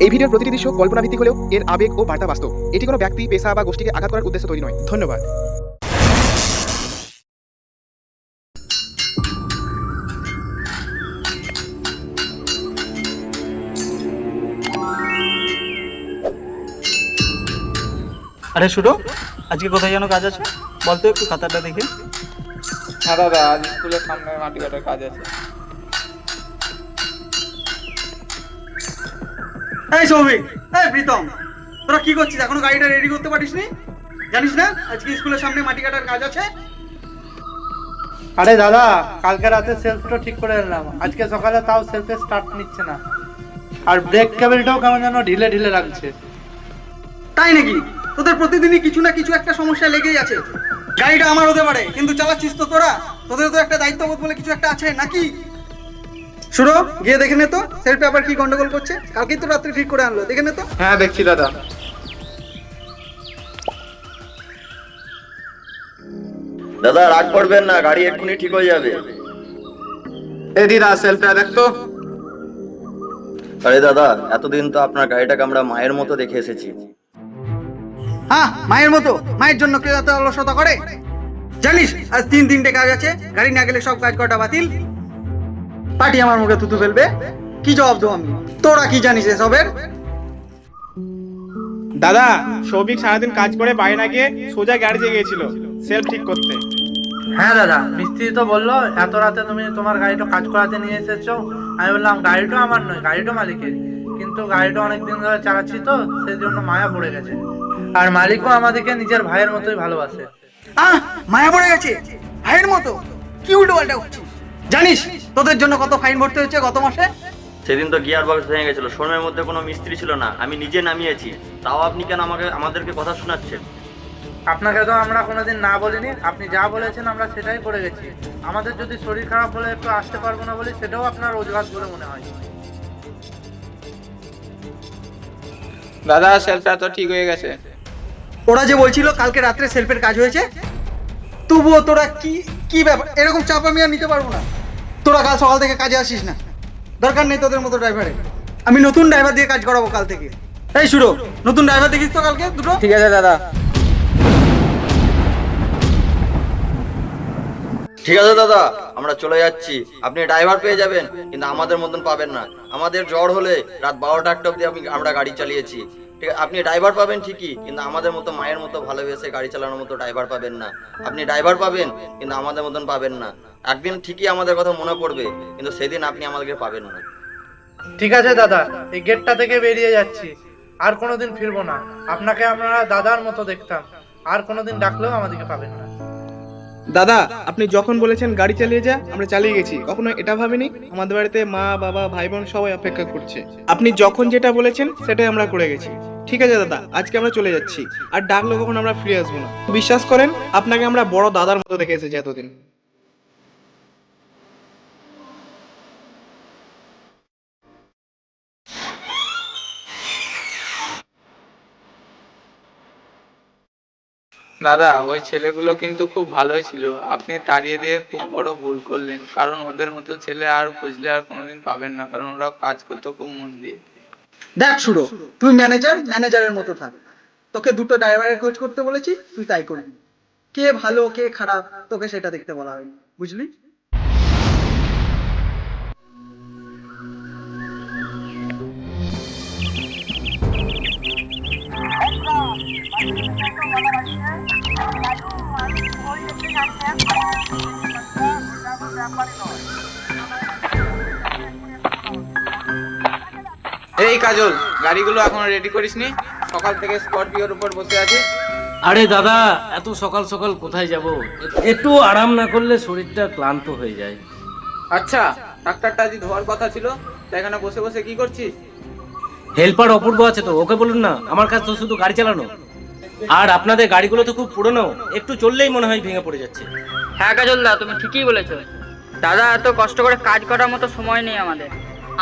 এই ভিডিওর প্রতিটি দৃশ্য কল্পনাভিত্তিক হলেও এর আবেগ ও বার্তা বাস্তব। এটি কোনো ব্যক্তি, পেশা বা গোষ্ঠীকে আঘাত করার উদ্দেশ্যে তৈরি নয়। ধন্যবাদ। আরে শুরু, আজকে কোথায় যেন কাজ আছে বলতো, একটু খাতাটা দেখে। হ্যাঁ দাদা, আজ স্কুলের সামনে মাটি কাটার কাজ আছে। এই সৌভিক, এই প্রীতম, তোরা কি করছিস? এখনো গাড়িটা রেডি করতে পারিস নি? জানিস না আজকে স্কুলের সামনে মাটি কাটার কাজ আছে? আরে দাদা, কালকে রাতে সেলফটা ঠিক করে এলাম, আজকে সকালে তাও সেলফে স্টার্ট নিচ্ছে না, আর ব্রেক কেবলটাও কেমন যেন ঢিলে ঢিলে লাগছে। তাই নাকি? তোদের প্রতিদিনই কিছু না কিছু একটা সমস্যা লেগেই আছে। গাড়িটা আমার হতে পারে, কিন্তু চালাচ্ছিস তো তোরা। তোদের তো একটা দায়িত্ববোধ বলে কিছু একটা আছে নাকি? শুরু, গিয়ে দেখে নে তো সেলফে আবার কি গন্ডগোল করছে। কালকেই তো রাত্রে ঠিক করে আনলো, দেখে নে তো। হ্যাঁ দেখছি দাদা। দাদা রাগ করবেন না, গাড়ি এক্ষুনি ঠিক হয়ে যাবে। এ দিদা, সেলফটা দেখতো। আরে দাদা, এতদিন তো আপনার গাড়িটাকে আমরা মায়ের মতো দেখে এসেছি। হ্যাঁ, মায়ের মতো। মায়ের জন্য কেউ এত অলসতা করে? জানিস আজ তিনটে কাজ আছে, গাড়ি না গেলে সব কাজ কটা বাতিল। পার্টি আমার মুখে থুতু ফেলবে, কি জবাব দেবো আমি? তোরা কি জানিস এসবের? দাদা, সৌভিক সারাদিন কাজ করে বাড়ি না গিয়ে সোজা গ্যারেজে গিয়েছিল সেলফ ঠিক করতে। হ্যাঁ দাদা, মিস্ত্রি তো বললো এত রাতে তুমি তোমার গাড়িটা কাজ করাতে নিয়ে এসেছো। আমি বললাম গাড়িটা আমার নয়, গাড়িটা মালিকের, কিন্তু গাড়িটা অনেকদিন ধরে চালাচ্ছি তো সেই জন্য মায়া পড়ে গেছে। আর মালিকও আমাদেরকে নিজের ভাইয়ের মতোই ভালোবাসে। মায়া পড়ে গেছে ভাইয়ের মতো? কি উল্টো পাল্টা করছিস? জানিস তোদের জন্য কত ফাইন ভরতে হয়েছে গত মাসে? সেদিন তো গিয়ার বক্স ভেঙে গেছিল, শোরুমের মধ্যে কোনো মিস্ত্রি ছিল না, আমি নিজে নামিয়েছি। তাও আপনি কেন আমাদেরকে কথা শোনাচ্ছেন? আপনাকে তো আমরা কোনোদিন না বলিনি, আপনি যা বলেছেন আমরা সেটাই করে গেছি। আমাদের যদি শরীর খারাপ বলে একটু আসতে পারবো না বলি, সেটাও আপনার অজুহাত বলে মনে হয়। দাদা, সেলফটা তো ঠিক হয়ে গেছে। ওরা যে বলছিল কালকে রাত্রে সেলফের কাজ হয়েছে, তবুও তোরা কি কি ব্যাপার? এরকম চাপ আমি আর নিতে পারবো না। তোরা কাল সকাল থেকে কাজে আসিস না, দরকার নেই তোদের মতো ড্রাইভারের। আমি নতুন ড্রাইভার দিয়ে কাজ করাবো কাল থেকে। এই শুরু, নতুন ড্রাইভার দেখিস তো কালকে দুটো। ঠিক আছে দাদা। ঠিক আছে দাদা, আমরা চলে যাচ্ছি। আপনি ড্রাইভার পেয়ে যাবেন, কিন্তু আমাদের মতন পাবেন না। আমাদের জ্বর হলে রাত 12টা অব্দি আমরা গাড়ি চালিয়েছি। ঠিক আছে, আপনি ড্রাইভার পাবেন ঠিকই, কিন্তু আমাদের মতো মায়ের মতো ভালোবেসে গাড়ি চালানোর মতো ড্রাইভার পাবেন না। আপনি ড্রাইভার পাবেন, কিন্তু আমাদের মতন পাবেন না। একদিন ঠিকই আমাদের কথা মনে পড়বে, কিন্তু সেদিন আপনি আমাদেরকে পাবেন না। ঠিক আছে দাদা, এই গেটটা থেকে বেরিয়ে যাচ্ছি, আর কোনোদিন ফিরবো না। আপনাকে আমরা দাদার মতো দেখতাম, আর কোনোদিন ডাকলেও আমাদেরকে পাবেন না। দাদা, আপনি যখন বলেছেন গাড়ি চালিয়ে যা, আমরা চালিয়ে গেছি। কখনো এটা ভাবিনি আমাদের বাড়িতে মা, বাবা, ভাই বোন সবাই অপেক্ষা করছে। আপনি যখন যেটা বলেছেন সেটাই আমরা করে গেছি। ঠিক আছে দাদা, আজকে আমরা চলে যাচ্ছি, আর ডাকলে কখন আমরা ফিরে আসবো না। বিশ্বাস করেন, আপনাকে আমরা বড় দাদার মতো দেখে এসেছি এতদিন। দাদা, ওই ছেলেগুলো কিন্তু খুব ভালোই ছিল, আপনি তাড়িয়ে দিয়ে খুব বড় ভুল করলেন। কারণ ওদের মতো ছেলে আর খুঁজলে আর কোনোদিন পাবেন না, কারণ ওরা কাজ করতো খুব মন দিয়ে। দেখ শুরু, তুই ম্যানেজারের মতো থাক। তোকে দুটো ড্রাইভারের খোঁজ করতে বলেছি, তুই তাই করবি। কে ভালো কে খারাপ তোকে সেটা দেখতে বলা হয়নি, বুঝলি? এই কাজল, গাড়িগুলো এখনো রেডি করিসনি? সকাল থেকে স্করপিওর উপর বসে আছি। আরে দাদা, এত সকাল সকাল কোথায় যাব? একটু আরাম না করলে শরীরটা ক্লান্ত হয়ে যায়। আচ্ছা, ট্রাক্টরটা আজ ধোয়ার কথা ছিল, তা এখানে বসে বসে কি করছিস? হেল্পার অপূর্ব আছে তো, ওকে বলুন না। আমার কাজ তো শুধু গাড়ি চালানো। আর আপনাদের গাড়িগুলো তো খুব পুরনো, একটু চললেই মনে হয় ভেঙে পড়ে যাচ্ছে। হ্যাঁ কাজলদা, তুমি ঠিকই বলেছো। দাদা, এত কষ্ট করে কাজ করার মতো সময় নেই আমাদের।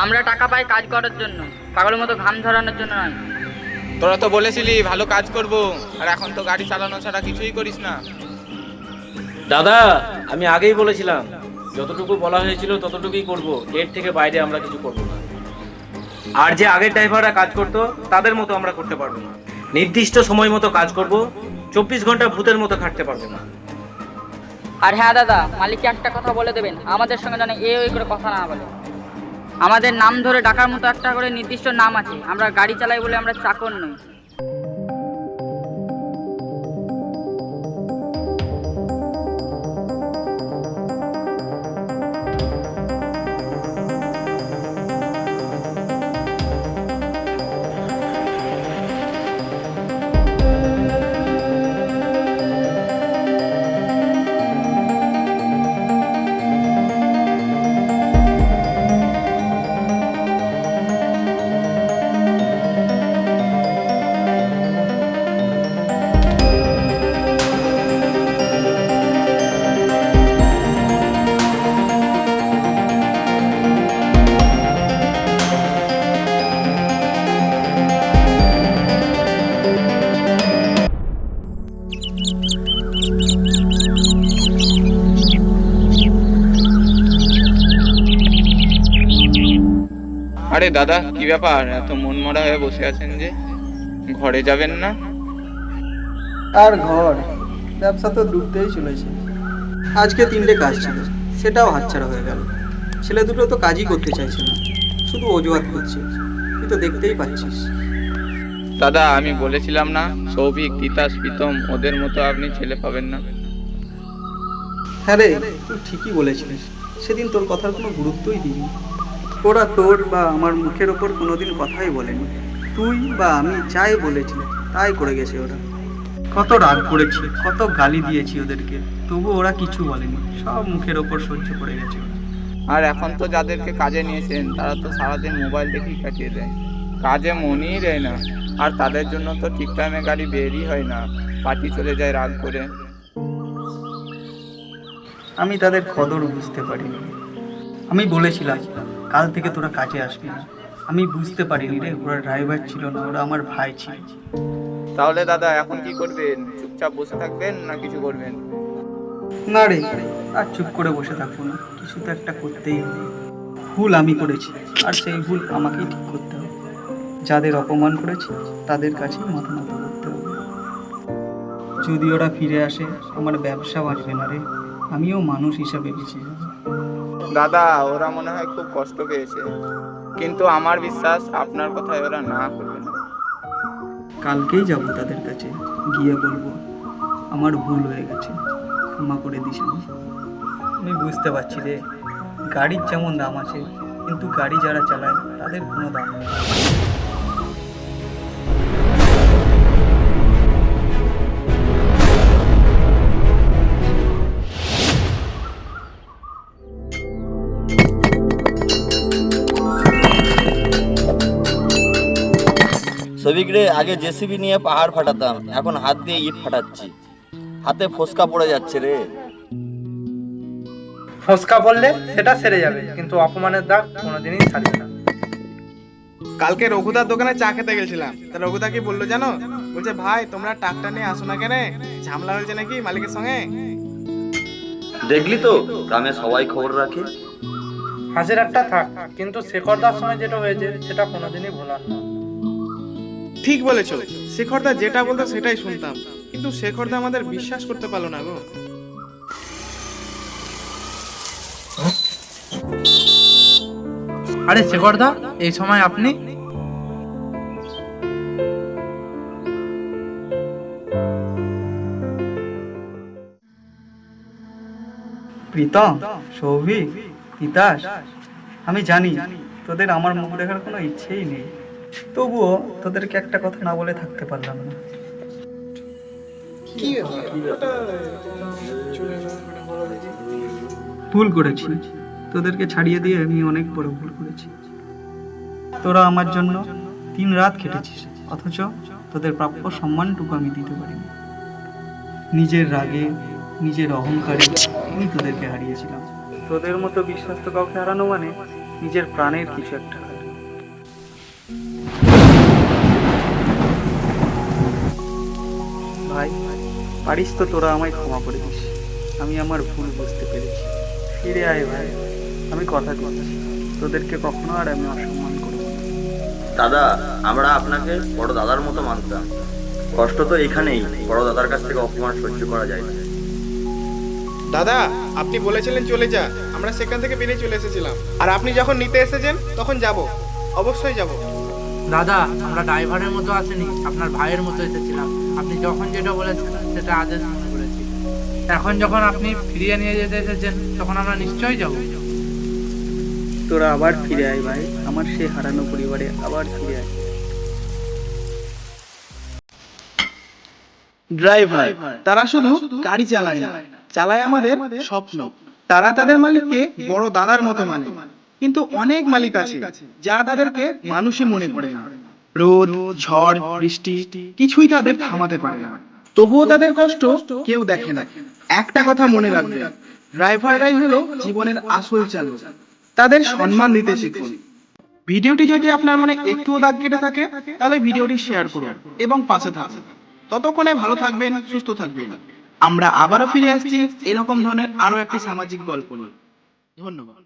আমরা টাকা পাই কাজ করার জন্য, পাগলের মতো ঘাম ঝরানোর জন্য নয়। তোরা তো বলেছিলি ভালো কাজ করব, আর এখন তো গাড়ি চালানো ছাড়া কিছুই করিস না। দাদা, আমি আগেই বলেছিলাম, যতটুকু বলা হয়েছিল ততটুকুই করব, এর থেকে বাইরে আমরা কিছু করব না। আর যে আগের ড্রাইভাররা কাজ করতো তাদের মতো আমরা করতে পারবো না। নির্দিষ্ট সময় মতো কাজ করব, 24 ঘন্টা ভূতের মতো খাটতে পারবো না। আর হ্যাঁ দাদা, মালিককে একটা কথা বলে দেবেন, আমাদের সঙ্গে যেন ওই করে কথা না বলে। আমাদের নাম ধরে ডাকার মতো একটা করে নির্দিষ্ট নাম আছে, আমরা গাড়ি চালাই বলে আমরা চাকর নই। আরে দাদা, কি ব্যাপার, এত মনমরা হয়ে বসে আছেন যে? ঘরে যাবেন না? আর ঘর, ব্যবসা তো ডুবতেই চলেছে। আজকে 3টে কাজ ছিল, সেটাও হাতছাড়া হয়ে গেল। ছেলে দুটো তো কাজই করতে চাইছে না, শুধু অজুহাত করছে। তুই তো দেখতেই পাচ্ছিস। দাদা, আমি বলেছিলাম না, সৌভিক, তিতাস, প্রীতম ওদের মতো আপনি ছেলে পাবেন না। হ্যাঁ রে, তুই ঠিকই বলেছিলিস। সেদিন তোর কথার কোনো গুরুত্বই দিইনি। ওরা তোর বা আমার মুখের ওপর কোনোদিন কথাই বলেনি। তুই বা আমি যাই বলেছি তাই করে গেছে ওরা। কত রাগ করেছি, কত গালি দিয়েছি ওদেরকে, তবু ওরা কিছু বলেনি। সব মুখের ওপর সহ্য করে গেছে ওরা। আর এখন তো যাদেরকে কাজে নিয়েছেন তারা তো সারাদিন মোবাইল দেখেই কাটিয়ে দেয়, কাজে মনই দেয় না। আর তাদের জন্য তো ঠিক টাইমে গাড়ি বেরই হয় না, পার্টি চলে যায় রাগ করে। আমি তাদের কদর বুঝতে পারিনি। আমি বলেছিলাম কাল থেকে তোরা কাজে আসবি না। আমি বুঝতে পারিনি রে, ওরা ড্রাইভার ছিল না, ওরা আমার ভাই ছিল। তাহলে দাদা এখন কি করবেন? চুপচাপ বসে থাকবেন না কিছু করবেন? না রে, আর চুপ করে বসে থাকবো না, কিছু তো একটা করতেই হবে। ভুল আমি করেছি, আর সেই ভুল আমাকেই ঠিক করতে হবে। যাদের অপমান করেছি তাদের কাছেই মাথা নত করতে হবে। যদি ওরা ফিরে আসে, আমার ব্যবসা বাঁচবে না রে, আমিও মানুষ হিসাবে বেঁচে যাবো। দাদা, ওরা মনে হয় খুব কষ্ট পেয়েছে, কিন্তু আমার বিশ্বাস আপনার কথায় ওরা না করবে না। কালকেই যাব তাদের কাছে, গিয়ে বলবো আমার ভুল হয়ে গেছে, ক্ষমা করে দিস। আমি বুঝতে পারছি রে, গাড়ির যেমন দাম আছে, কিন্তু গাড়ি যারা চালায় তাদের কোনো দাম নেই। সবিক রে, আগে জেসিবি নিয়ে পাহাড় ফাটাতাম, এখন হাত দিয়ে ইট ফাটাচ্ছি। হাতে ফোসকা পড়ে যাচ্ছে রে। ফসকা পড়লে সেটা সেরে যাবে, কিন্তু অপমানের দাগ কোনোদিনই ছাড়বে না। কালকে রঘুদার দোকানে চা খেতে গেছিলাম, তা রঘুদা কি বললো জানো? বলছে ভাই তোমরা ট্রাক্টর নিয়ে আসো না কেন, ঝামেলা হয়েছে নাকি মালিকের সঙ্গে। দেখলি তো, গ্রামে সবাই খবর রাখে। হাসির একটা থাক, কিন্তু শেখরদার সময় যেটা হয়েছে সেটা কোনোদিনই ভোলার না। ঠিক বলেছো, শেখরদা যেটা বলতো সেটাই শুনতাম, কিন্তু শেখরদা আমাদের বিশ্বাস করতে পারলো না গো। আরে শেখরদা, এই সময় আপনি? প্রীতম, সৌভিক, তিতাস, আমি জানি তোদের আমার মুখ দেখার কোনো ইচ্ছেই নেই, তবুও তোদেরকে একটা কথা না বলে থাকতে পারলাম না। ভুল করেছি, তোদেরকে ছাড়িয়ে দিয়ে আমি অনেক বড় ভুল করেছি। তোরা আমার জন্য 3 রাত খেটেছিস, অথচ তোদের প্রাপ্য সম্মানটুকু আমি দিতে পারিনি। নিজের রাগে, নিজের অহংকারে আমি তোদেরকে হারিয়েছিলাম। তোদের মতো বিশ্বাস তো কাউকে হারানো মানে নিজের প্রাণের কিছু একটা হারানো। ভাই, পারিস তো তোরা আমায় ক্ষমা করে দিস। আমি আমার ভুল বুঝতে পেরেছি। ফিরে আয় ভাই, আমি কথা দিচ্ছি, তোদেরকে কখনো আর আমি অসম্মান করব না। দাদা, আমরা আপনাকে বড় দাদার মতো মানতাম। কষ্ট তো এখানেই, বড় দাদার কাছ থেকে অপমান সহ্য করা যায় না। দাদা, আপনি বলেছিলেন চলে যা, আমরা সেখান থেকে বেরিয়ে চলে এসেছিলাম। আর আপনি যখন নিতে এসেছেন তখন যাব, অবশ্যই যাব। দাদা, আমরা ড্রাইভারের মতো আসেনি, আপনার ভাইয়ের মতো এসেছিলাম। আপনি যখন যেটা বলেছেন সেটা আদেশ মনে করেছি। এখন যখন আপনি ফিরিয়ে নিয়ে যেতে এসেছেন তখন আমরা নিশ্চয়ই যাব। তোরা আবার ফিরে আয় ভাই, আমার সেই হারানো পরিবারে আবার ফিরে আয়। ড্রাইভার তারা শুধু গাড়ি চালায় না, চালায় আমাদের স্বপ্ন। তারা তাদের মালিককে বড় দাদার মতো মানে। কিন্তু অনেক মালিক আছে যারা তাদেরকে মানুষই মনে করে না। রোদ, ঝড়, বৃষ্টি কিছুই তাদের থামাতে পারে না। তবুও তাদের কষ্ট কেউ দেখে না। একটা কথা মনে রাখবে, ড্রাইভাররাই হলো জীবনের আসল চালক। তাদের সম্মান দিতে শিখুন। ভিডিওটি যদি আপনার মনে একটুও দাগ কেটে থাকে তাহলে ভিডিওটি শেয়ার করুন এবং পাশে থাকুন। ততক্ষণে ভালো থাকবেন, সুস্থ থাকবেন। আমরা আবারও ফিরে আসছি এরকম ধরনের আরো একটি সামাজিক গল্প নিয়ে। ধন্যবাদ।